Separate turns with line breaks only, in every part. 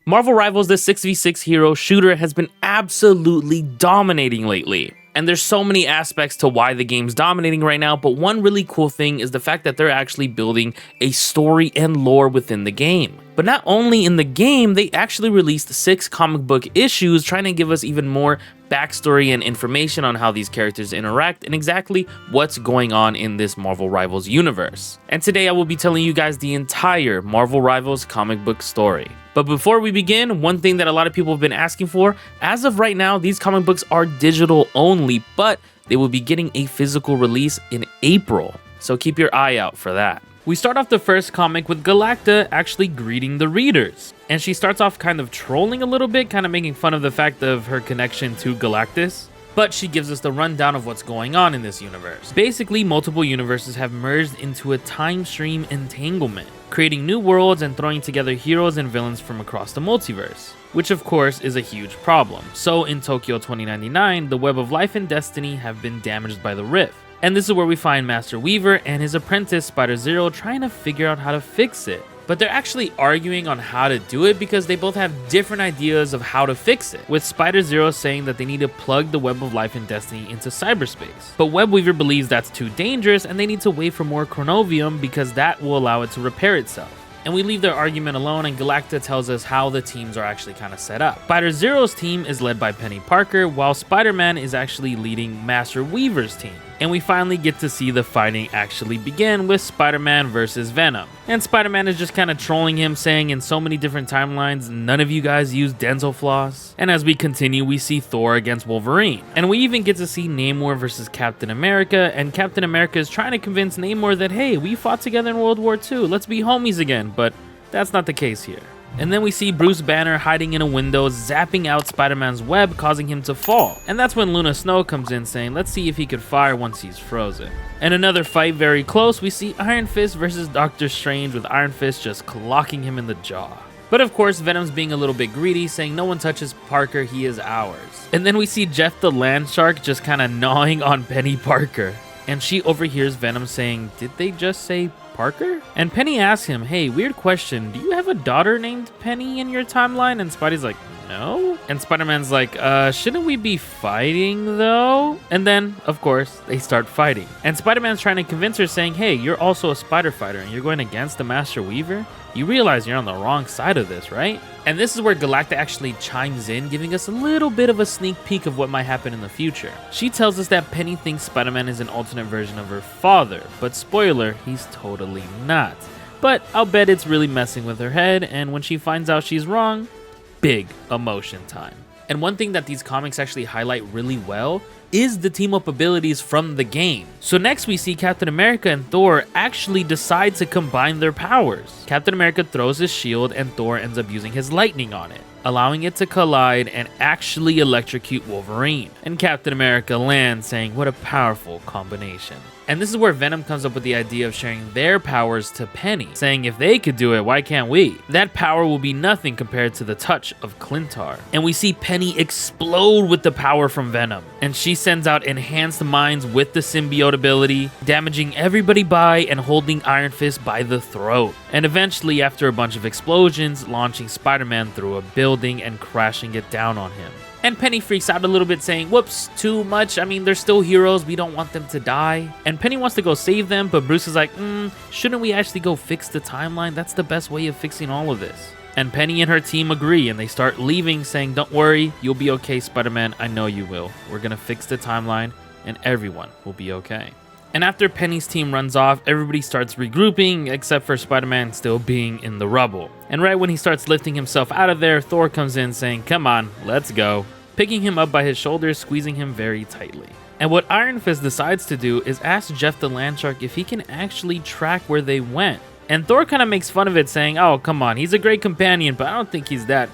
Marvel Rivals, the 6v6 hero shooter, has been absolutely dominating lately. And there's so many aspects to why the game's dominating right now, but one really cool thing is the fact that they're actually building a story and lore within the game. But not only in the game, they actually released 6 comic book issues trying to give us even more backstory and information on how these characters interact and exactly what's going on in this Marvel Rivals universe. And today I will be telling you guys the entire Marvel Rivals comic book story. But before we begin, one thing that a lot of people have been asking for, as of right now, these comic books are digital only, but they will be getting a physical release in April. So keep your eye out for that. We start off the first comic with Galacta actually greeting the readers. And she starts off kind of trolling a little bit, kind of making fun of the fact of her connection to Galactus. But she gives us the rundown of what's going on in this universe. Basically, multiple universes have merged into a time stream entanglement, creating new worlds and throwing together heroes and villains from across the multiverse, which of course is a huge problem. So in Tokyo 2099, the web of life and destiny have been damaged by the rift. And this is where we find Master Weaver and his apprentice Spider-Zero trying to figure out how to fix it. But they're actually arguing on how to do it because they both have different ideas of how to fix it, with Spider-Zero saying that they need to plug the web of life and destiny into cyberspace. But Web Weaver believes that's too dangerous and they need to wait for more chronovium because that will allow it to repair itself. And we leave their argument alone and Galacta tells us how the teams are actually kind of set up. Spider-Zero's team is led by Penny Parker, while Spider-Man is actually leading Master Weaver's team. And we finally get to see the fighting actually begin with Spider-Man versus Venom. And Spider-Man is just kind of trolling him, saying in so many different timelines, none of you guys use dental floss. And as we continue, we see Thor against Wolverine. And we even get to see Namor versus Captain America, and Captain America is trying to convince Namor that, hey, we fought together in World War II, let's be homies again, but that's not the case here. And then we see Bruce Banner hiding in a window, zapping out Spider-Man's web, causing him to fall. And that's when Luna Snow comes in saying, let's see if he could fire once he's frozen. And another fight very close, we see Iron Fist versus Doctor Strange, with Iron Fist just clocking him in the jaw. But of course, Venom's being a little bit greedy, saying no one touches Parker, he is ours. And then we see Jeff the Land Shark just kind of gnawing on Penny Parker. And she overhears Venom saying, did they just say Parker? And Penny asks him, hey, weird question, do you have a daughter named Penny in your timeline? And Spidey's like, no? And Spider-Man's like, shouldn't we be fighting though? And then, of course, they start fighting. And Spider-Man's trying to convince her, saying, hey, you're also a spider fighter and you're going against the Master Weaver? You realize you're on the wrong side of this, right? And this is where Galacta actually chimes in, giving us a little bit of a sneak peek of what might happen in the future. She tells us that Penny thinks Spider-Man is an alternate version of her father, but spoiler, he's totally not. But I'll bet it's really messing with her head, and when she finds out she's wrong, big emotion time. And one thing that these comics actually highlight really well is the team-up abilities from the game. So next we see Captain America and Thor actually decide to combine their powers. Captain America throws his shield and Thor ends up using his lightning on it, allowing it to collide and actually electrocute Wolverine. And Captain America lands, saying, what a powerful combination. And this is where Venom comes up with the idea of sharing their powers to Penny, saying if they could do it, why can't we? That power will be nothing compared to the touch of Clintar. And we see Penny explode with the power from Venom. And she sends out enhanced minds with the symbiote ability, damaging everybody by and holding Iron Fist by the throat. And eventually, after a bunch of explosions, launching Spider-Man through a building and crashing it down on him. And Penny freaks out a little bit, saying, whoops, too much. I mean, they're still heroes. We don't want them to die. And Penny wants to go save them, but Bruce is like, shouldn't we actually go fix the timeline? That's the best way of fixing all of this. And Penny and her team agree, and they start leaving, saying, don't worry, you'll be okay, Spider-Man. I know you will. We're gonna fix the timeline, and everyone will be okay. And after Penny's team runs off, everybody starts regrouping, except for Spider-Man still being in the rubble. And right when he starts lifting himself out of there, Thor comes in saying, come on, let's go, picking him up by his shoulders, squeezing him very tightly. And what Iron Fist decides to do is ask Jeff the Land Shark if he can actually track where they went. And Thor kind of makes fun of it, saying, oh, come on, he's a great companion, but I don't think he's that,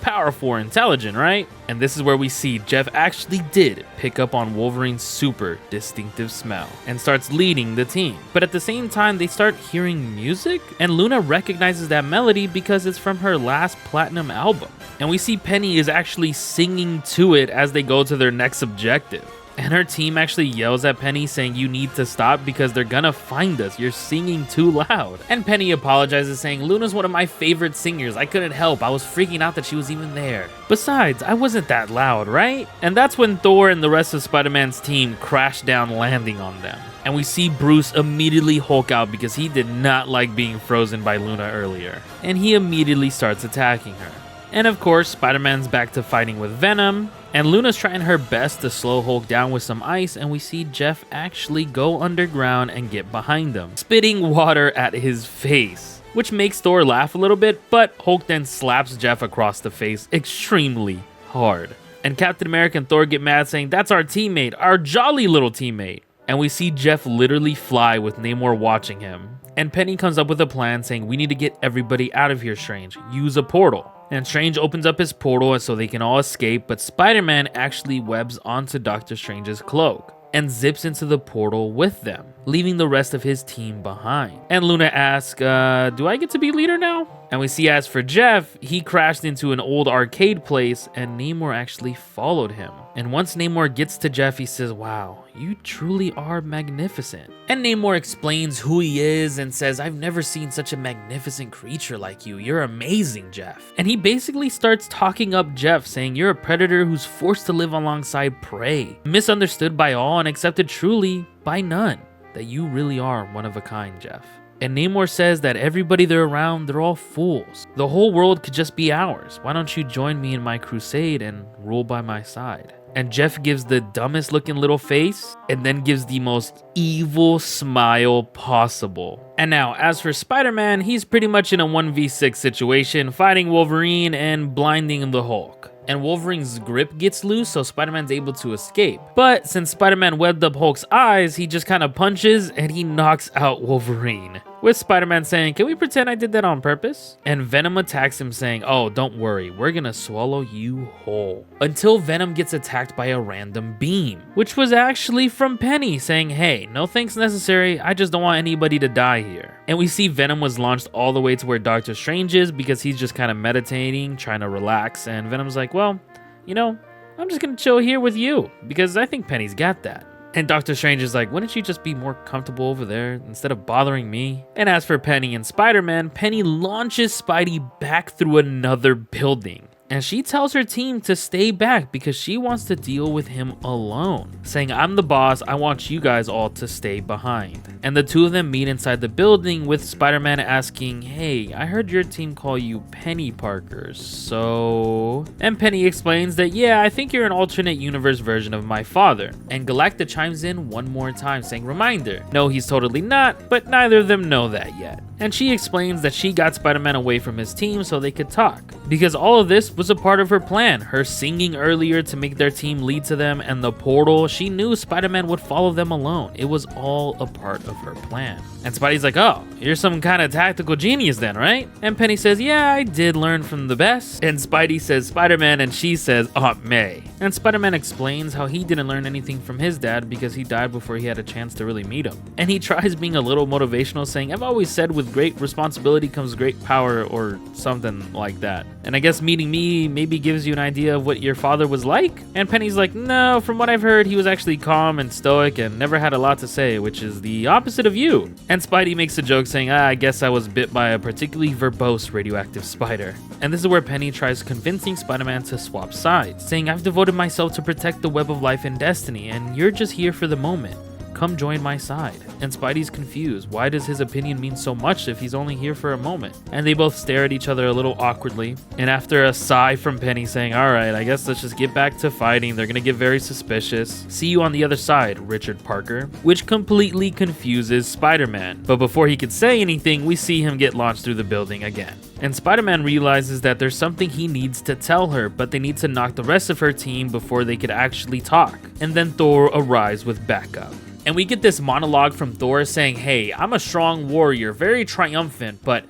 powerful or intelligent, right? And this is where we see Jeff actually did pick up on Wolverine's super distinctive smell and starts leading the team. But at the same time, they start hearing music, and Luna recognizes that melody because it's from her last platinum album. And we see Penny is actually singing to it as they go to their next objective. And her team actually yells at Penny saying you need to stop because they're gonna find us. You're singing too loud. And Penny apologizes saying Luna's one of my favorite singers. I couldn't help. I was freaking out that she was even there. Besides, I wasn't that loud, right? And that's when Thor and the rest of Spider-Man's team crash down landing on them. And we see Bruce immediately Hulk out because he did not like being frozen by Luna earlier. And he immediately starts attacking her. And of course, Spider-Man's back to fighting with Venom, and Luna's trying her best to slow Hulk down with some ice, and we see Jeff actually go underground and get behind him, spitting water at his face, which makes Thor laugh a little bit, but Hulk then slaps Jeff across the face extremely hard. And Captain America and Thor get mad saying, that's our teammate, our jolly little teammate. And we see Jeff literally fly with Namor watching him. And Penny comes up with a plan saying, we need to get everybody out of here, Strange. Use a portal. And Strange opens up his portal so they can all escape, but Spider-Man actually webs onto Doctor Strange's cloak and zips into the portal with them, leaving the rest of his team behind. And Luna asks, do I get to be leader now? And we see as for Jeff, he crashed into an old arcade place and Namor actually followed him. And once Namor gets to Jeff, he says, wow, you truly are magnificent. And Namor explains who he is and says, I've never seen such a magnificent creature like you. You're amazing, Jeff. And he basically starts talking up Jeff, saying you're a predator who's forced to live alongside prey, misunderstood by all and accepted truly by none, that you really are one of a kind, Jeff. And Namor says that everybody they're around, they're all fools. The whole world could just be ours. Why don't you join me in my crusade and rule by my side? And Jeff gives the dumbest looking little face and then gives the most evil smile possible. And now, as for Spider-Man, he's pretty much in a 1v6 situation, fighting Wolverine and blinding the Hulk. And Wolverine's grip gets loose, so Spider-Man's able to escape. But since Spider-Man webbed up Hulk's eyes, he just kind of punches and he knocks out Wolverine. With Spider-Man saying, can we pretend I did that on purpose? And Venom attacks him saying, oh, don't worry, we're gonna swallow you whole. Until Venom gets attacked by a random beam, which was actually from Penny saying, hey, no thanks necessary, I just don't want anybody to die here. And we see Venom was launched all the way to where Doctor Strange is because he's just kind of meditating, trying to relax. And Venom's like, well, you know, I'm just gonna chill here with you because I think Penny's got that. And Doctor Strange is like, wouldn't you just be more comfortable over there instead of bothering me? And as for Penny and Spider-Man, Penny launches Spidey back through another building. And she tells her team to stay back because she wants to deal with him alone, saying, I'm the boss, I want you guys all to stay behind. And the two of them meet inside the building with Spider-Man asking, hey, I heard your team call you Penny Parker, so... And Penny explains that, yeah, I think you're an alternate universe version of my father. And Galacta chimes in one more time saying, reminder, no, he's totally not, but neither of them know that yet. And she explains that she got Spider-Man away from his team so they could talk, because all of this was a part of her plan. Her singing earlier to make their team lead to them, and the portal, she knew Spider-Man would follow them alone. It was all a part of her plan. And Spidey's like, oh, you're some kind of tactical genius then, right? And Penny says, yeah, I did learn from the best. And Spidey says Spider-Man, and she says Aunt May. And Spider-Man explains how he didn't learn anything from his dad because he died before he had a chance to really meet him. And he tries being a little motivational, saying, I've always said with great responsibility comes great power, or something like that. And I guess meeting me maybe gives you an idea of what your father was like? And Penny's like, no, from what I've heard, he was actually calm and stoic and never had a lot to say, which is the opposite of you. And Spidey makes a joke saying, I guess I was bit by a particularly verbose radioactive spider. And this is where Penny tries convincing Spider-Man to swap sides, saying, I've devoted myself to protect the web of life and destiny, and you're just here for the moment. Come join my side. And Spidey's confused. Why does his opinion mean so much if he's only here for a moment? And they both stare at each other a little awkwardly. And after a sigh from Penny saying, all right, I guess let's just get back to fighting. They're gonna get very suspicious. See you on the other side, Richard Parker. Which completely confuses Spider-Man. But before he could say anything, we see him get launched through the building again. And Spider-Man realizes that there's something he needs to tell her, but they need to knock the rest of her team before they could actually talk. And then Thor arrives with backup. And we get this monologue from Thor saying, hey, I'm a strong warrior, very triumphant, but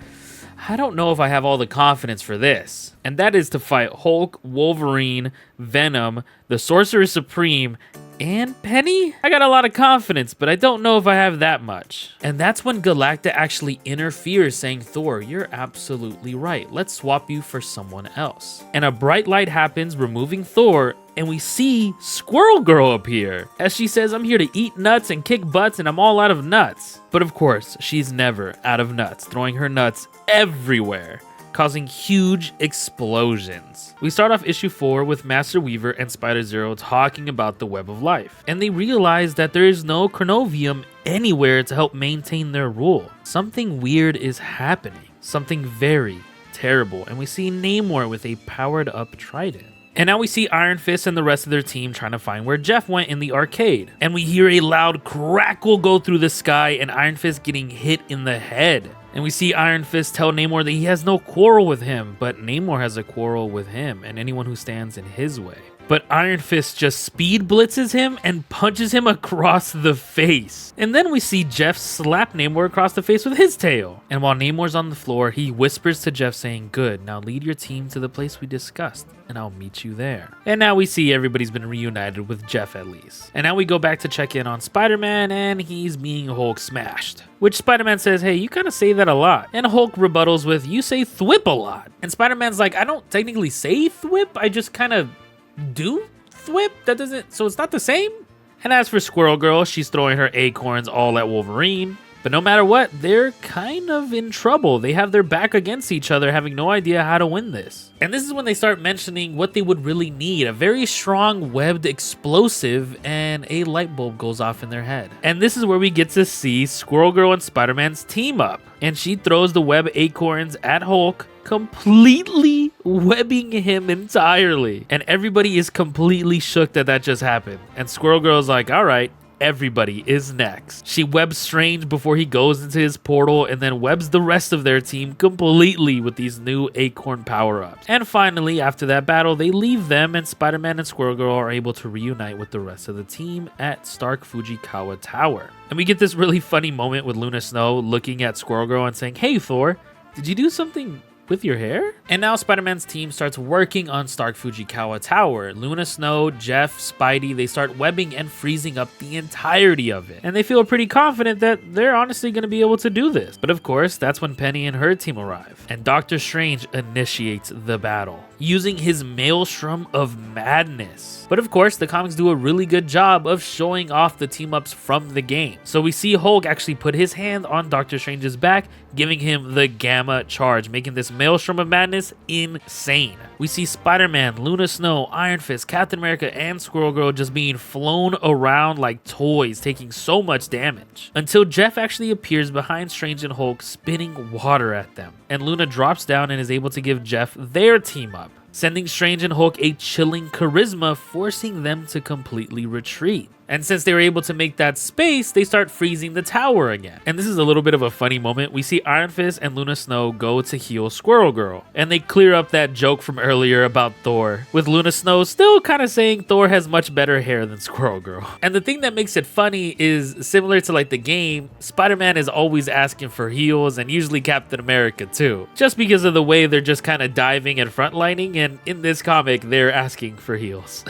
I don't know if I have all the confidence for this. And that is to fight Hulk, Wolverine, Venom, the Sorcerer Supreme, and Penny? I got a lot of confidence, but I don't know if I have that much. And that's when Galacta actually interferes, saying, Thor, you're absolutely right. Let's swap you for someone else. And a bright light happens, removing Thor, and we see Squirrel Girl appear. As she says, I'm here to eat nuts and kick butts, and I'm all out of nuts. But of course, she's never out of nuts, throwing her nuts everywhere, causing huge explosions. We start off issue 4 with Master Weaver and Spider-Zero talking about the Web of Life, and they realize that there is no Chronovium anywhere to help maintain their rule. Something weird is happening, something very terrible, and we see Namor with a powered up trident. And now we see Iron Fist and the rest of their team trying to find where Jeff went in the arcade. And we hear a loud crackle go through the sky and Iron Fist getting hit in the head. And we see Iron Fist tell Namor that he has no quarrel with him, but Namor has a quarrel with him and anyone who stands in his way. But Iron Fist just speed blitzes him and punches him across the face. And then we see Jeff slap Namor across the face with his tail. And while Namor's on the floor, he whispers to Jeff saying, good, now lead your team to the place we discussed, and I'll meet you there. And now we see everybody's been reunited with Jeff at least. And now we go back to check in on Spider-Man, and he's being Hulk smashed. Which Spider-Man says, hey, you kind of say that a lot. And Hulk rebuttals with, you say thwip a lot. And Spider-Man's like, I don't technically say thwip, I just kind of do thwip. That doesn't, so it's not the same. And as for Squirrel Girl, she's throwing her acorns all at Wolverine. But no matter what, they're kind of in trouble. They have their back against each other, having no idea how to win this. And this is when they start mentioning what they would really need: a very strong webbed explosive, and a light bulb goes off in their head. And this is where we get to see Squirrel Girl and Spider-Man's team up. And she throws the web acorns at Hulk, completely webbing him entirely. And everybody is completely shook that that just happened. And Squirrel Girl's like, all right, everybody is next. She webs Strange before he goes into his portal, and then webs the rest of their team completely with these new acorn power-ups. And finally, after that battle, they leave them, and Spider-Man and Squirrel Girl are able to reunite with the rest of the team at Stark Fujikawa Tower. And we get this really funny moment with Luna Snow looking at Squirrel Girl and saying, hey Thor, did you do something with your hair? And now Spider-Man's team starts working on Stark Fujikawa Tower. Luna Snow, Jeff, Spidey, they start webbing and freezing up the entirety of it. And they feel pretty confident that they're honestly going to be able to do this. But of course, that's when Penny and her team arrive. And Doctor Strange initiates the battle, using his Maelstrom of Madness. But of course, the comics do a really good job of showing off the team-ups from the game. So we see Hulk actually put his hand on Doctor Strange's back, giving him the Gamma Charge, making this Maelstrom of Madness insane. We see Spider-Man, Luna Snow, Iron Fist, Captain America, and Squirrel Girl just being flown around like toys, taking so much damage. Until Jeff actually appears behind Strange and Hulk, spitting water at them. And Luna drops down and is able to give Jeff their team up, sending Strange and Hulk a chilling charisma, forcing them to completely retreat. And since they were able to make that space, they start freezing the tower again. And this is a little bit of a funny moment. We see Iron Fist and Luna Snow go to heal Squirrel Girl, and they clear up that joke from earlier about Thor, with Luna Snow still kind of saying Thor has much better hair than Squirrel Girl. And the thing that makes it funny is, similar to like the game, Spider-Man is always asking for heals, and usually Captain America too, just because of the way they're just kind of diving and frontlining, and in this comic, they're asking for heals.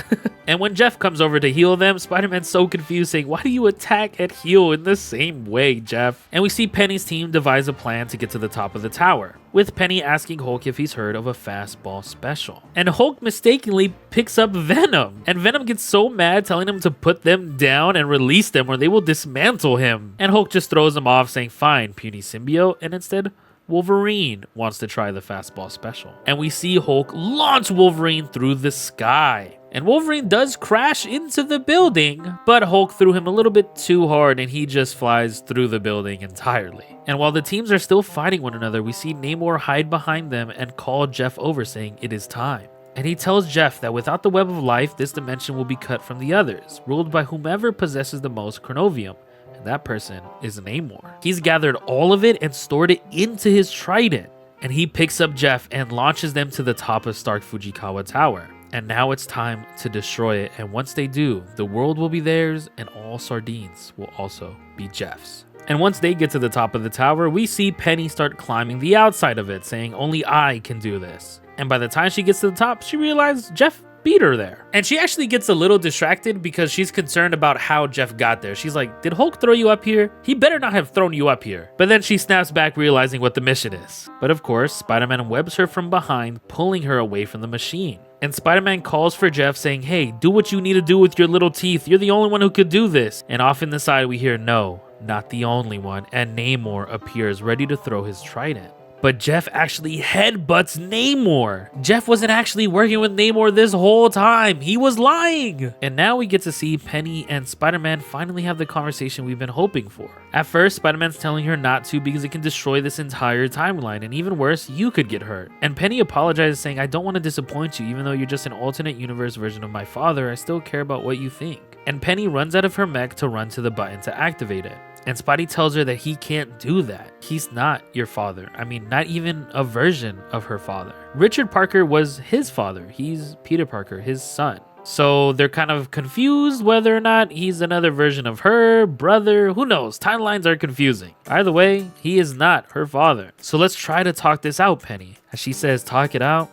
And when Jeff comes over to heal them, Spider-Man's so confused, saying, why do you attack and heal in the same way, Jeff? And we see Penny's team devise a plan to get to the top of the tower, with Penny asking Hulk if he's heard of a fastball special. And Hulk mistakenly picks up Venom, and Venom gets so mad, telling him to put them down and release them or they will dismantle him. And Hulk just throws him off, saying, fine, puny symbiote, and instead Wolverine wants to try the fastball special. And we see Hulk launch Wolverine through the sky. And Wolverine does crash into the building, but Hulk threw him a little bit too hard and he just flies through the building entirely. And while the teams are still fighting one another, we see Namor hide behind them and call Jeff over, saying it is time. And he tells Jeff that without the Web of Life, this dimension will be cut from the others, ruled by whomever possesses the most Chronovium. And that person is Namor. He's gathered all of it and stored it into his trident. And he picks up Jeff and launches them to the top of Stark Fujikawa Tower. And now it's time to destroy it, and once they do, the world will be theirs and all sardines will also be Jeff's. And once they get to the top of the tower, we see Penny start climbing the outside of it, saying only I can do this. And by the time she gets to the top, she realizes Jeff beat her there. And she actually gets a little distracted because she's concerned about how Jeff got there. She's like, did Hulk throw you up here? He better not have thrown you up here. But then she snaps back, realizing what the mission is. But of course, Spider-Man webs her from behind, pulling her away from the machine. And Spider-Man calls for Jeff, saying, hey, do what you need to do with your little teeth. You're the only one who could do this. And off in the side, we hear, no, not the only one. And Namor appears ready to throw his trident. But Jeff actually headbutts Namor. Jeff wasn't actually working with Namor this whole time. He was lying. And now we get to see Penny and Spider-Man finally have the conversation we've been hoping for. At first, Spider-Man's telling her not to because it can destroy this entire timeline. And even worse, you could get hurt. And Penny apologizes, saying, I don't want to disappoint you. Even though you're just an alternate universe version of my father, I still care about what you think. And Penny runs out of her mech to run to the button to activate it. And Spidey tells her that he can't do that. He's not your father. I mean, not even a version of her father. Richard Parker was his father. He's Peter Parker, his son. So they're kind of confused whether or not he's another version of her, brother, who knows? Timelines are confusing. Either way, he is not her father. So let's try to talk this out, Penny. As she says, talk it out.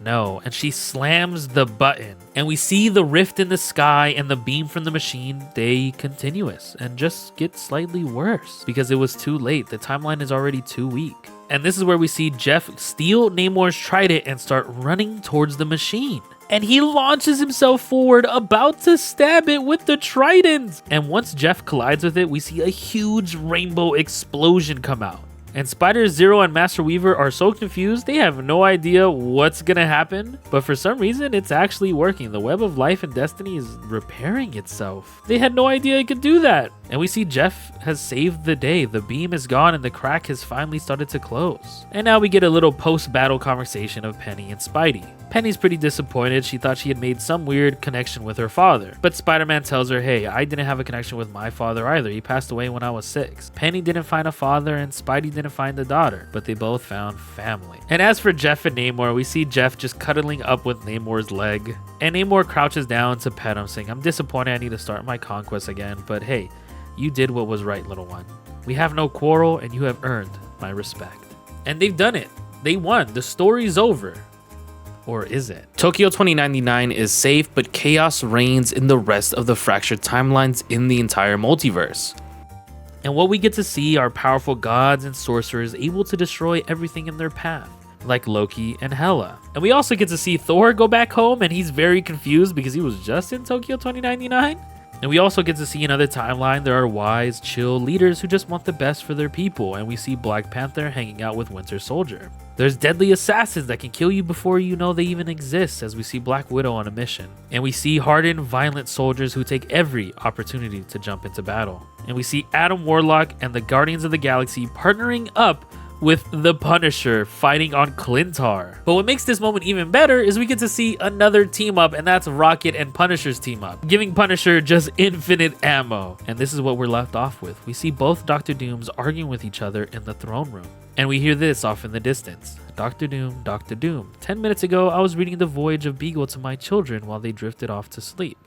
No, and she slams the button and we see the rift in the sky and the beam from the machine stay continuous and just get slightly worse because it was too late. The timeline is already too weak. And this is where we see Jeff steal Namor's trident and start running towards the machine. And he launches himself forward, about to stab it with the trident. And once Jeff collides with it, we see a huge rainbow explosion come out. And Spider-Zero and Master Weaver are so confused, they have no idea what's gonna happen. But for some reason, it's actually working. The web of life and destiny is repairing itself. They had no idea it could do that. And we see Jeff has saved the day. The beam is gone and the crack has finally started to close. And now we get a little post-battle conversation of Penny and Spidey. Penny's pretty disappointed. She thought she had made some weird connection with her father. But Spider-Man tells her, hey, I didn't have a connection with my father either. He passed away when I was 6. Penny didn't find a father and Spidey didn't find a daughter, but they both found family. And as for Jeff and Namor, we see Jeff just cuddling up with Namor's leg. And Namor crouches down to pet him, saying, I'm disappointed, I need to start my conquest again, but hey, you did what was right, little one. We have no quarrel and you have earned my respect. And they've done it. They won. The story's over. Or is it? Tokyo 2099 is safe, but chaos reigns in the rest of the fractured timelines in the entire multiverse. And what we get to see are powerful gods and sorcerers able to destroy everything in their path, like Loki and Hela. And we also get to see Thor go back home, and he's very confused because he was just in Tokyo 2099. And we also get to see another timeline. There are wise, chill leaders who just want the best for their people, and we see Black Panther hanging out with Winter Soldier. There's deadly assassins that can kill you before you know they even exist, as we see Black Widow on a mission. And we see hardened, violent soldiers who take every opportunity to jump into battle. And we see Adam Warlock and the Guardians of the Galaxy partnering up with the Punisher fighting on Clintar. But what makes this moment even better is we get to see another team up, and that's Rocket and Punisher's team up, giving Punisher just infinite ammo. And this is what we're left off with. We see both Doctor Dooms arguing with each other in the throne room. And we hear this off in the distance. Doctor Doom, Doctor Doom. 10 minutes ago, I was reading The Voyage of Beagle to my children while they drifted off to sleep.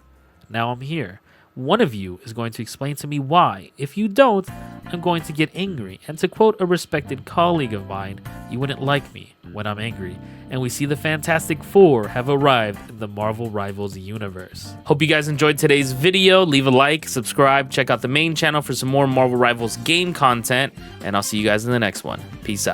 Now I'm here. One of you is going to explain to me why. If you don't, I'm going to get angry. And to quote a respected colleague of mine, you wouldn't like me when I'm angry. And we see the Fantastic Four have arrived in the Marvel Rivals universe. Hope you guys enjoyed today's video. Leave a like, subscribe, check out the main channel for some more Marvel Rivals game content, and I'll see you guys in the next one. Peace out.